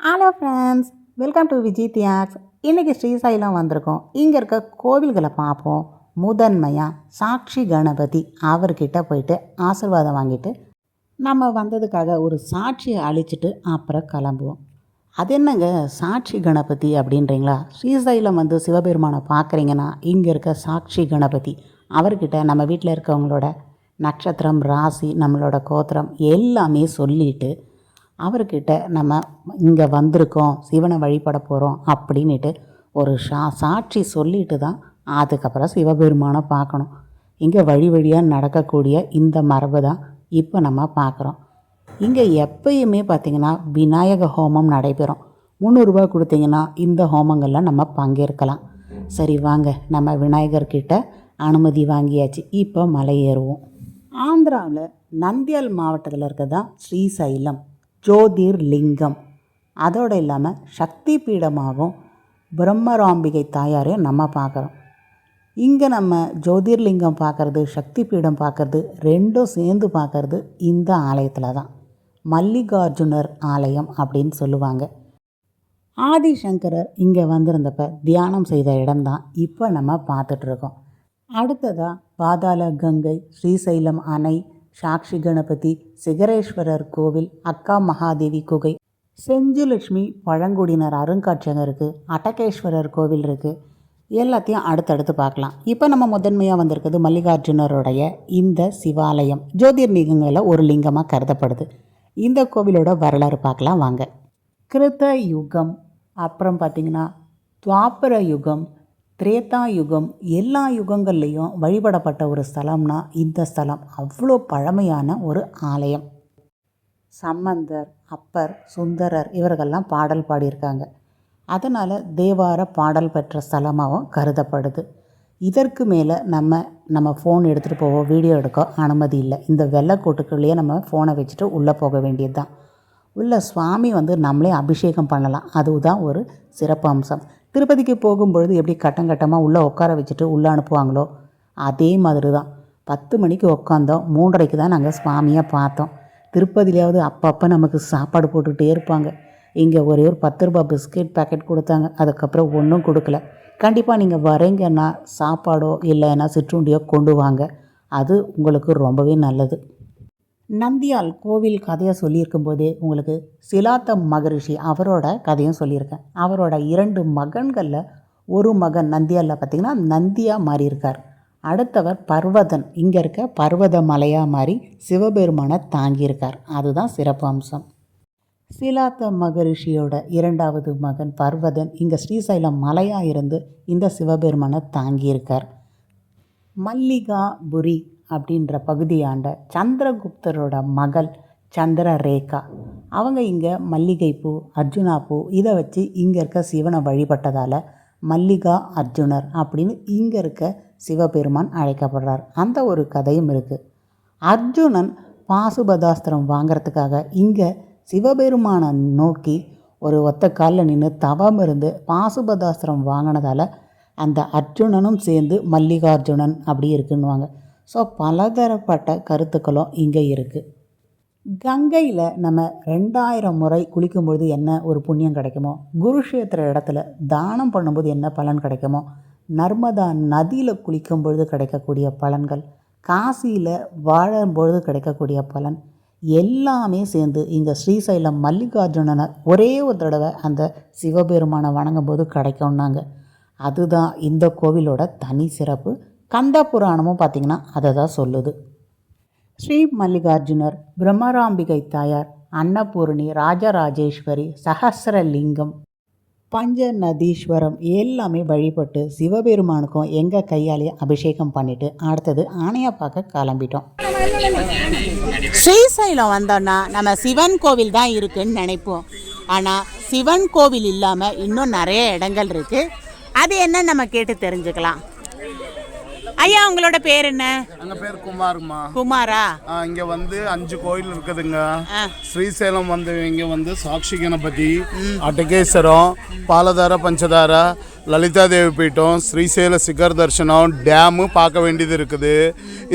Hello friends, welcome to Vijay Thiyags. இன்றைக்கி ஸ்ரீசைலம் வந்திருக்கோம். இங்கே இருக்க கோவில்களை பார்ப்போம். முதன்மையாக சாட்சி கணபதி அவர்கிட்ட போயிட்டு ஆசீர்வாதம் வாங்கிட்டு நம்ம வந்ததுக்காக ஒரு சாட்சியை அழிச்சிட்டு அப்புறம் கிளம்புவோம். அது என்னங்க சாட்சி கணபதி அப்படின்றீங்களா? ஸ்ரீசைலம் வந்து சிவபெருமானை பார்க்குறீங்கன்னா இங்கே இருக்க சாட்சி கணபதி அவர்கிட்ட நம்ம வீட்டில் இருக்கவங்களோட நட்சத்திரம், ராசி, நம்மளோட கோத்திரம் எல்லாமே சொல்லிவிட்டு அவர்கிட்ட நம்ம இங்கே வந்திருக்கோம், சிவனை வழிபட போகிறோம் அப்படின்ட்டு ஒரு சாட்சி சொல்லிட்டு தான் அதுக்கப்புறம் சிவபெருமானை பார்க்கணும். இங்கே வழி வழியாக நடக்கக்கூடிய இந்த மரபு தான் இப்போ நம்ம பார்க்குறோம். இங்கே எப்பயுமே பார்த்திங்கன்னா விநாயக ஹோமம் நடைபெறும். 300 ரூபா கொடுத்தீங்கன்னா இந்த ஹோமங்களில் நம்ம பங்கேற்கலாம். சரி வாங்க, நம்ம விநாயகர்கிட்ட அனுமதி வாங்கியாச்சு. இப்போ மலை ஏறுவோம். ஆந்திராவில் நந்தியால் மாவட்டத்தில் இருக்கிறதான் ஸ்ரீசைலம் ஜோதிர்லிங்கம். அதோடு இல்லாமல் சக்தி பீடமாகவும் பிரம்மராம்பிகை தாயாரையும் நம்ம பார்க்குறோம். இங்கே நம்ம ஜோதிர்லிங்கம் பார்க்குறது, சக்தி பீடம் பார்க்குறது ரெண்டும் சேர்ந்து பார்க்குறது இந்த ஆலயத்தில் தான். மல்லிகார்ஜுனர் ஆலயம் அப்படின்னு சொல்லுவாங்க. ஆதிசங்கரர் இங்கே வந்திருந்தப்போ தியானம் செய்த இடம்தான் இப்போ நம்ம பார்த்துட்ருக்கோம். அடுத்ததாக பாதாள கங்கை, ஸ்ரீசைலம் அணை, சாட்சி கணபதி, சிகரேஸ்வரர் கோவில், அக்கா மகாதேவி குகை, செஞ்சுலட்சுமி பழங்குடியினர் அருங்காட்சியகம் இருக்குது, அட்டகேஸ்வரர் கோவில் இருக்குது. எல்லாத்தையும் அடுத்தடுத்து பார்க்கலாம். இப்போ நம்ம முதன்மையாக வந்திருக்கிறது மல்லிகார்ஜுனருடைய இந்த சிவாலயம். ஜோதிர்லிங்கங்களில் ஒரு லிங்கமாக கருதப்படுது. இந்த கோவிலோட வரலாறு பார்க்கலாம் வாங்க. கிருத்த யுகம், அப்புறம் பார்த்திங்கன்னா துவாபர யுகம், திரேதா யுகம், எல்லா யுகங்கள்லேயும் வழிபடப்பட்ட ஒரு ஸ்தலம்னா இந்த ஸ்தலம். அவ்வளோ பழமையான ஒரு ஆலயம். சம்பந்தர், அப்பர், சுந்தரர் இவர்கள்லாம் பாடல் பாடியிருக்காங்க. அதனால் தேவார பாடல் பெற்ற ஸ்தலமாகவும் கருதப்படுது. இதற்கு மேலே நம்ம ஃபோன் எடுத்துகிட்டு போக, வீடியோ எடுக்க அனுமதி இல்லை. இந்த வெள்ளைக்கோட்டுக்குள்ளேயே நம்ம ஃபோனை வச்சுட்டு உள்ளே போக வேண்டியது தான். உள்ள சுவாமி வந்து நம்மளே அபிஷேகம் பண்ணலாம். அதுதான் ஒரு சிறப்பு அம்சம். திருப்பதிக்கு போகும்பொழுது எப்படி கட்டமாக உள்ளே உட்கார வச்சுட்டு உள்ளே அனுப்புவாங்களோ அதே மாதிரி தான். 10 மணிக்கு உட்காந்தோம், 3:30க்கு தான் நாங்கள் சுவாமியை பார்த்தோம். திருப்பதியிலாவது அப்பப்போ நமக்கு சாப்பாடு போட்டுகிட்டே இருப்பாங்க. இங்கே ஒரே ஒரு 10 ரூபா பிஸ்கெட் பேக்கெட் கொடுத்தாங்க. அதுக்கப்புறம் ஒன்றும் கொடுக்கல. கண்டிப்பாக நீங்கள் வரீங்கன்னா சாப்பாடோ இல்லைன்னா சிற்றுண்டியோ கொண்டு வாங்க. அது உங்களுக்கு ரொம்பவே நல்லது. நந்தியால் கோவில் கதையை சொல்லியிருக்கும் போதே உங்களுக்கு சிலாத்த மகரிஷி அவரோட கதையும் சொல்லியிருக்கேன். அவரோட 2 மகன்களில் ஒரு மகன் நந்தியாலில் பார்த்திங்கன்னா நந்தியாக மாறியிருக்கார். அடுத்தவர் பர்வதன், இங்கே இருக்க பர்வத மலையாக மாறி சிவபெருமானை தாங்கியிருக்கார். அதுதான் சிறப்பு அம்சம். சிலாத்த மகரிஷியோட 2வது மகன் பர்வதன் இங்கே ஸ்ரீசைலம் மலையாக இருந்து இந்த சிவபெருமானை தாங்கியிருக்கார். மல்லிகாபுரி அப்படின்ற பகுதியாண்ட சந்திரகுப்தரோட மகள் சந்திரரேகா, அவங்க இங்கே மல்லிகைப்பூ, அர்ஜுனா பூ இதை வச்சு இங்கே இருக்க சிவனை வழிபட்டதால் மல்லிகா அர்ஜுனர் அப்படின்னு இங்கே இருக்க சிவபெருமான் அழைக்கப்படுறார். அந்த ஒரு கதையும் இருக்குது. அர்ஜுனன் பாசுபதாஸ்திரம் வாங்கிறதுக்காக இங்கே சிவபெருமானை நோக்கி ஒரு ஒத்த காலில் நின்று தவம் இருந்து பாசுபதாஸ்திரம் வாங்கினதால் அந்த அர்ஜுனனும் சேர்ந்து மல்லிகார்ஜுனன் அப்படி இருக்குன்னுவாங்க. ஸோ பலதரப்பட்ட கருத்துக்களும் இங்கே இருக்குது. கங்கையில் நம்ம 2000 முறை குளிக்கும்பொழுது என்ன ஒரு புண்ணியம் கிடைக்குமோ, குருஷேத்திர இடத்துல தானம் பண்ணும்போது என்ன பலன் கிடைக்குமோ, நர்மதா நதியில் குளிக்கும்பொழுது கிடைக்கக்கூடிய பலன்கள், காசியில் வாழும்பொழுது கிடைக்கக்கூடிய பலன் எல்லாமே சேர்ந்து இங்கே ஸ்ரீசைலம் மல்லிகார்ஜுனனை ஒரே ஒரு தடவை அந்த சிவபெருமானை வணங்கும் போது கிடைக்கும்னாங்க. அதுதான் இந்த கோவிலோட தனி சிறப்பு. கந்த புராணமும் பார்த்திங்கன்னா அதை தான் சொல்லுது. ஸ்ரீ மல்லிகார்ஜுனர், பிரம்மராம்பிகை தாயார், அன்னபூரணி, ராஜராஜேஸ்வரி, சஹஸ்ரலிங்கம், பஞ்சநதீஸ்வரம் எல்லாமே வழிபட்டு சிவபெருமானுக்கும் எங்கள் கையாலேயே அபிஷேகம் பண்ணிவிட்டு அடுத்தது ஆணையை பார்க்க கிளம்பிட்டோம். ஸ்ரீசைலம் வந்தோன்னா நம்ம சிவன் கோவில் தான் இருக்குதுன்னு நினைப்போம். ஆனால் சிவன் கோவில் இல்லாமல் இன்னும் நிறைய இடங்கள் இருக்குது. அது என்ன நம்ம கேட்டு தெரிஞ்சுக்கலாம். ஐயா, உங்களோட பேர் என்ன? எங்க பேர் குமாருமா. குமாரா? இங்க வந்து 5 கோயில் இருக்குதுங்க. ஸ்ரீசைலம் வந்து இங்க வந்து சாட்சி கணபதி, அட்டகேஸ்வரம், பாலதார பஞ்சதார, லலிதா தேவி பீட்டம், ஸ்ரீசைல சிகர் தர்சனம், டேமு பார்க்க வேண்டியது இருக்குது.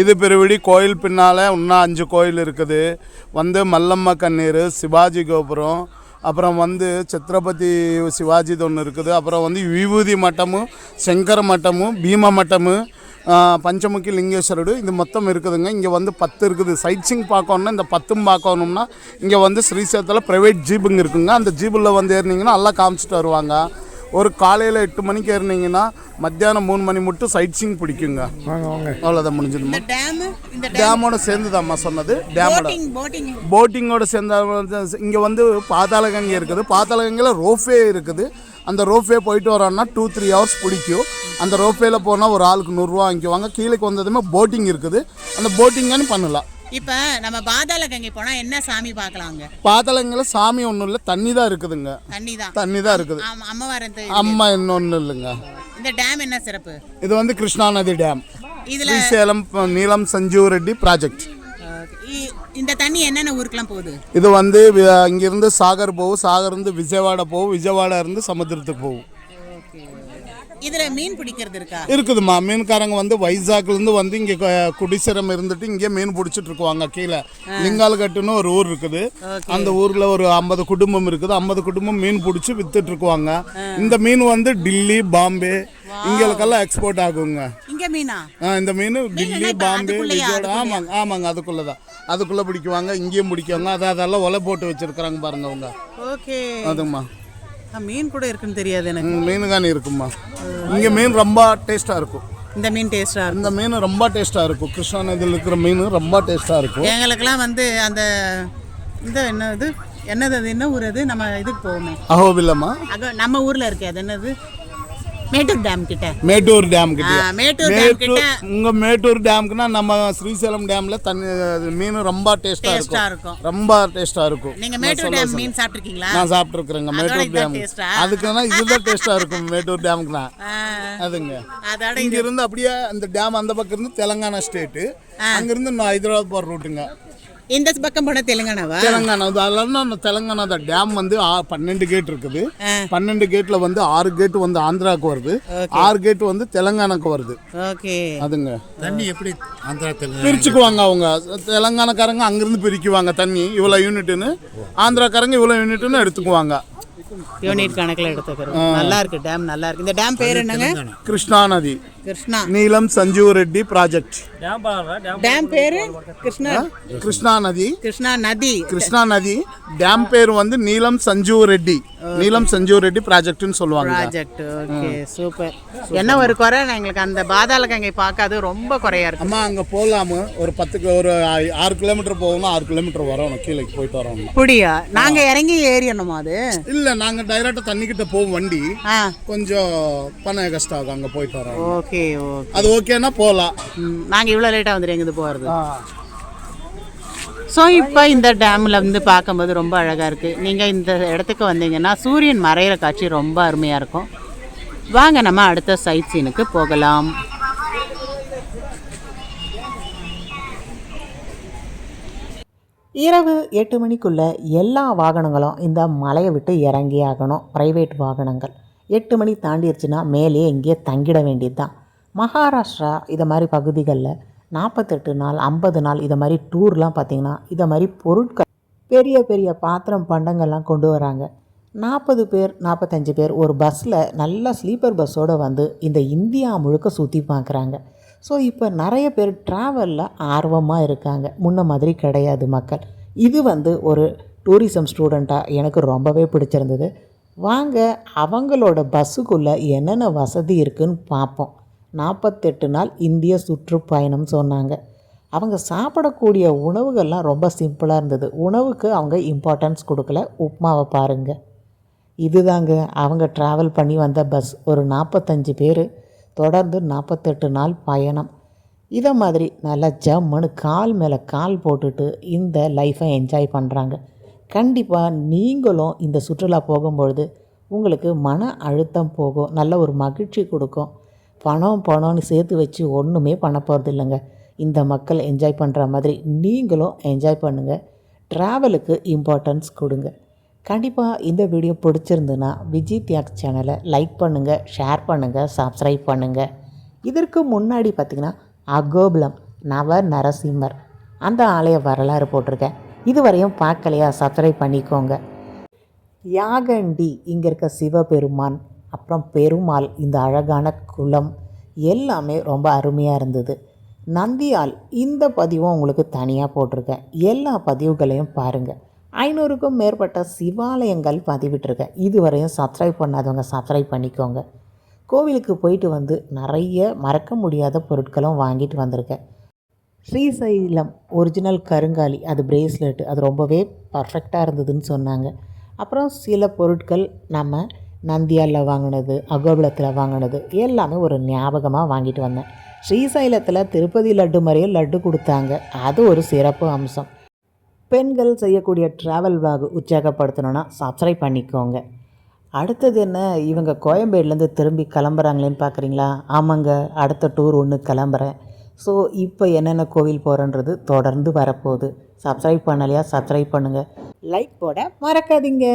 இது பெருவிடி கோயில் பின்னால் இன்னும் 5 கோயில் இருக்குது. வந்து மல்லம்மா கண்ணீர், சிவாஜி கோபுரம், அப்புறம் வந்து சத்ரபதி சிவாஜிது ஒன்று இருக்குது. அப்புறம் வந்து விபூதி மட்டமும் சங்கர மட்டமும் பீம மட்டமும் பஞ்சமுகி லிங்கேஸ்வரடு இது மொத்தம் இருக்குதுங்க. இங்கே வந்து 10 இருக்குது. சைட் சீயிங் பார்க்கணுன்னா இந்த 10 பார்க்கணும்னா இங்கே வந்து ஸ்ரீசேலத்தில் ப்ரைவேட் ஜீப்புங்க இருக்குங்க. அந்த ஜீப்பில் வந்து ஏறினீங்கன்னா எல்லாம் காமிச்சிட்டு வருவாங்க. ஒரு காலையில் 8 மணிக்கு ஏறினீங்கன்னா மத்தியானம் 3 மணி மட்டும் சைட் சீயிங் பிடிக்குங்க. அவ்வளோதான் முடிஞ்சதுமா. டேமோட சேர்ந்துதாம்மா சொன்னது. டேமோட போட்டிங்கோட சேர்ந்த இங்கே வந்து பாதாளகங்கை இருக்குது. பாதாளகங்கையில் ரோப்வே இருக்குது. அந்த ரோப்வே போயிட்டு வரோன்னா 2-3 ஹவர்ஸ் பிடிக்கும். அந்த ரோப்வேல போனால் ஒரு ஆளுக்கு 100 ரூபா வாங்கிக்குவாங்க. கீழே வந்ததுமே போட்டிங் இருக்குது. அந்த போட்டிங்கானு பண்ணலாம். இப்போ நம்ம பாதாளகங்கை போனால் என்ன சாமி பார்க்கலாங்க? பாதாளகங்கையில் சாமி ஒன்றும் இல்லை, தண்ணி தான் இருக்குதுங்க. தண்ணி தான் இருக்குது. அம்மா இன்னொன்று இல்லைங்க. இந்த டேம் என்ன சிறப்பு? இது வந்து கிருஷ்ணா நதி டேம். ஸ்ரீசேலம் நீலம் சஞ்சீவ் ரெட்டி ப்ராஜெக்ட். இந்த தண்ணி என்னென்ன ஊருக்குலாம் போகுது? இது வந்து இங்கிருந்து சாகர் போகும். சாகர் இருந்து விஜயவாடா போகும். விஜயவாடா இருந்து சமுத்திரத்துக்கு போகும். இதில் மீன் பிடிக்கிறது இருக்கா? இருக்குதுமா. மீன்காரங்க வந்து வைசாக்லேருந்து வந்து இங்கே குடிசரம் இருந்துட்டு இங்கே மீன் பிடிச்சிட்டு இருக்குவாங்க. கீழே லிங்கால்கட்டுன்னு ஒரு ஊர் இருக்குது. அந்த ஊரில் ஒரு 50 குடும்பம் இருக்குது. 50 குடும்பம் மீன் பிடிச்சி வித்துட்டு இருக்குவாங்க. இந்த மீன் வந்து டில்லி, பாம்பே இங்களுக்கெல்லாம் எக்ஸ்போர்ட் ஆகுங்க. இங்கே மீனா? இந்த மீன் டில்லி, பாம்பே, விஜயவாடா. ஆமாங்க அதுக்குள்ளே தான். அதுக்குள்ளே பிடிக்குவாங்க. இங்கேயும் பிடிக்குவாங்க. அதெல்லாம் ஒலை போட்டு வச்சிருக்கிறாங்க பாருங்க அவங்க. ஓகே. அதுங்கம்மா. மீன் கூட இருக்குன்னு தெரியாது எனக்கு. மீனுகானி இருக்குமா. இங்கே மீன் ரொம்ப டேஸ்ட்டாக இருக்கும். இந்த மீன் டேஸ்ட்டாக இருக்கும். இந்த மீன் ரொம்ப டேஸ்ட்டாக இருக்கும். கிருஷ்ணா நதியில் இருக்கிற மீன் ரொம்ப டேஸ்ட்டாக இருக்கும். எங்களுக்கெல்லாம் வந்து அந்த இந்த என்னது அது என்ன ஊர் அது? நம்ம இதுக்கு போவோமே அஹோபிலமா. நம்ம ஊரில் இருக்கு. அது என்னது? மேட்டூர் டேம் கிட்ட. மேட்டூர் டேம் கிட்ட. மேட்டூர் டேம்க்குனா நம்ம ஸ்ரீசேலம் டேம்ல தண்ணி மீன் ரொம்ப டேஸ்டா இருக்கும். ரொம்ப டேஸ்டா இருக்கும். நீங்க மேட்டூர் டேம் மீன் சாப்பிட்டுருக்கீங்களா? நான் சாப்பிட்டுருக்கேங்க மேட்டூர் டேம். அதுக்குன்னா இதுதான் டேஸ்டா இருக்கும் மேட்டூர் டேம்க்குனா. அதுங்க. இங்க இருந்து அப்படியே அந்த டேம் அந்த பக்கம் இருந்து தெலுங்கானா ஸ்டேட். அங்க இருந்து ஹைதராபாத் போற ரூட்டுங்க. இந்த பக்கம் போன தெலுங்கானாவா? தெலுங்கானா. அதெல்லாம் தெலுங்கானா தான். டேம் வந்து 12 கேட் இருக்குது. 12 கேட்ல வந்து 6 கேட் வந்து ஆந்திராவுக்கு வருது. 6 கேட் வந்து தெலுங்கானாக்கு வருது. ஓகே. அதுங்க. தண்ணி எப்படி ஆந்திரா தெலுங்கானா பிரிச்சுக்குவாங்க அவங்க. தெலுங்கானாக்காரங்க அங்கிருந்து பிரிக்குவாங்க தண்ணி இவ்வளோ யூனிட்னு. ஆந்திராக்காரங்க இவ்வளோ யூனிட்னு எடுத்துக்குவாங்க. யூனிட் கணக்கில் எடுத்துக்கிறோம். நல்லா இருக்கு டேம். நல்லா இருக்கு. இந்த டேம் பேர் என்னங்க? கிருஷ்ணா நதி. கிருஷ்ணா நீலம் சஞ்சீவ் ரெட்டி ப்ராஜெக்ட். டேம் பேரு கிருஷ்ணா நதி. கிருஷ்ணா நதி. டேம் பேர் வந்து நீலம் சஞ்சீவ் ரெட்டி. நீலம் சஞ்சீவ் ரெட்டி ப்ராஜெக்ட்னு சொல்லுவாங்க. ப்ராஜெக்ட். Okay super. என்ன ஒரு குறை எங்களுக்கு அந்த பாதாளகங்கை பார்க்காது ரொம்ப குறையா இருக்கு. அம்மா அங்கே போகலாமு ஒரு 6 கிலோமீட்டர் போகணும். 6 கிலோமீட்டர் வரோம். கீழே போயிட்டு வரோம். புடியா? நாங்க இறங்கி ஏறியணுமா? அது இல்ல, நாங்க டைரக்டா தண்ணி கிட்ட போவோம். வண்டி கொஞ்சம் பண்ண கஷ்டம் ஆகும். அங்க போயிட்டு வரோம். Okay okay. அது ஓகேனா போகலாம். நாங்க இவ்வளவு லேட்டா வந்துட்டு எங்க போறது? ஸோ இப்போ இந்த டேமில் வந்து பார்க்கும்போது ரொம்ப அழகாக இருக்குது. நீங்கள் இந்த இடத்துக்கு வந்தீங்கன்னா சூரியன் மறையிற காட்சி ரொம்ப அருமையாக இருக்கும். வாங்க நம்ம அடுத்த சைட் சீனுக்கு போகலாம். இரவு 8 மணிக்குள்ளே எல்லா வாகனங்களும் இந்த மலையை விட்டு இறங்கி ஆகணும். ப்ரைவேட் வாகனங்கள் 8 மணி தாண்டிடுச்சுன்னா மேலே இங்கேயே தங்கிட வேண்டியது தான். மகாராஷ்டிரா இதை மாதிரி பகுதிகளில் 48 நாள் 50 நாள் இதை மாதிரி டூர்லாம் பார்த்திங்கன்னா இதை மாதிரி பொருட்கள் பெரிய பெரிய பாத்திரம் பண்டங்கள்லாம் கொண்டு வராங்க. 40 பேர் 45 பேர் ஒரு பஸ்ஸில் நல்ல ஸ்லீப்பர் பஸ்ஸோடு வந்து இந்த இந்தியா முழுக்க சுற்றி பார்க்குறாங்க. ஸோ இப்போ நிறைய பேர் ட்ராவலில் ஆர்வமாக இருக்காங்க. முன்ன மாதிரி கிடையாது மக்கள். இது வந்து ஒரு டூரிசம் ஸ்டூடெண்ட்டாக எனக்கு ரொம்பவே பிடிச்சிருந்தது. வாங்க அவங்களோட பஸ்ஸுக்குள்ளே என்னென்ன வசதி இருக்குதுன்னு பார்ப்போம். 48 நாள் இந்திய சுற்றுப்பயணம் சொன்னாங்க. அவங்க சாப்பிடக்கூடிய உணவுகள்லாம் ரொம்ப சிம்பிளாக இருந்தது. உணவுக்கு அவங்க இம்பார்ட்டன்ஸ் கொடுக்கல. உப்மாவை பாருங்கள். இதுதாங்க அவங்க ட்ராவல் பண்ணி வந்த பஸ். ஒரு 45 பேர் தொடர்ந்து 48 நாள் பயணம். இதை மாதிரி நல்லா ஜம்முன்னு கால் மேலே கால் போட்டுட்டு இந்த லைஃப்பை என்ஜாய் பண்ணுறாங்க. கண்டிப்பாக நீங்களும் இந்த சுற்றுலா போகும்பொழுது உங்களுக்கு மன அழுத்தம் போகும். நல்ல ஒரு மகிழ்ச்சி கொடுக்கும். பணம்னு சேர்த்து வச்சு ஒன்றுமே பண்ண போகிறது இல்லைங்க. இந்த மக்கள் என்ஜாய் பண்ணுற மாதிரி நீங்களும் என்ஜாய் பண்ணுங்கள். ட்ராவலுக்கு இம்பார்ட்டன்ஸ் கொடுங்க. கண்டிப்பாக இந்த வீடியோ பிடிச்சிருந்துன்னா விஜி தியாக்ஸ் சேனலை லைக் பண்ணுங்கள், ஷேர் பண்ணுங்கள், சப்ஸ்கிரைப் பண்ணுங்கள். இதற்கு முன்னாடி பார்த்திங்கன்னா அகோபுலம் நவ நரசிம்மர் அந்த ஆலய வரலாறு போட்டிருக்கேன். இதுவரையும் பார்க்கலையா? சப்ஸ்கிரைப் பண்ணிக்கோங்க. யாகண்டி இங்கே இருக்க சிவபெருமான், அப்புறம் பெருமாள், இந்த அழகான குளம் எல்லாமே ரொம்ப அருமையாக இருந்தது. நந்தியால் இந்த பதிவும் உங்களுக்கு தனியாக போட்டிருக்கேன். எல்லா பதிவுகளையும் பாருங்கள். 500க்கும் மேற்பட்ட சிவாலயங்கள் பதிவிட்டிருக்கேன். இதுவரையும் சப்ஸ்கிரைப் பண்ணாதவங்க சப்ஸ்கிரைப் பண்ணிக்கோங்க. கோவிலுக்கு போயிட்டு வந்து நிறைய மறக்க முடியாத பொருட்களும் வாங்கிட்டு வந்திருக்கேன். ஸ்ரீசைலம் ஒரிஜினல் கருங்காலி, அது பிரேஸ்லெட், அது ரொம்பவே பர்ஃபெக்டாக இருந்ததுன்னு சொன்னாங்க. அப்புறம் சில பொருட்கள் நம்ம நந்தியாலில் வாங்கினது, அகோபிலத்தில் வாங்கினது எல்லாமே ஒரு ஞாபகமாக வாங்கிட்டு வந்தேன். ஸ்ரீசைலத்தில் திருப்பதி லட்டு மாதிரியே லட்டு கொடுத்தாங்க. அது ஒரு சிறப்பு அம்சம். பெண்கள் செய்யக்கூடிய ட்ராவல் விலாக் உற்சாகப்படுத்தணுன்னா சப்ஸ்கிரைப் பண்ணிக்கோங்க. அடுத்தது என்ன, இவங்க கோயம்பேடுலேருந்து திரும்பி கிளம்புறாங்களேன்னு பார்க்குறீங்களா? ஆமாங்க, அடுத்த டூர் ஒன்று கிளம்புறேன். ஸோ இப்போ என்னென்ன கோவில் போகிறேன்றது தொடர்ந்து வரப்போகுது. சப்ஸ்கிரைப் பண்ணலையா சப்ஸ்கிரைப் பண்ணுங்கள். லைக் போட மறக்காதீங்க.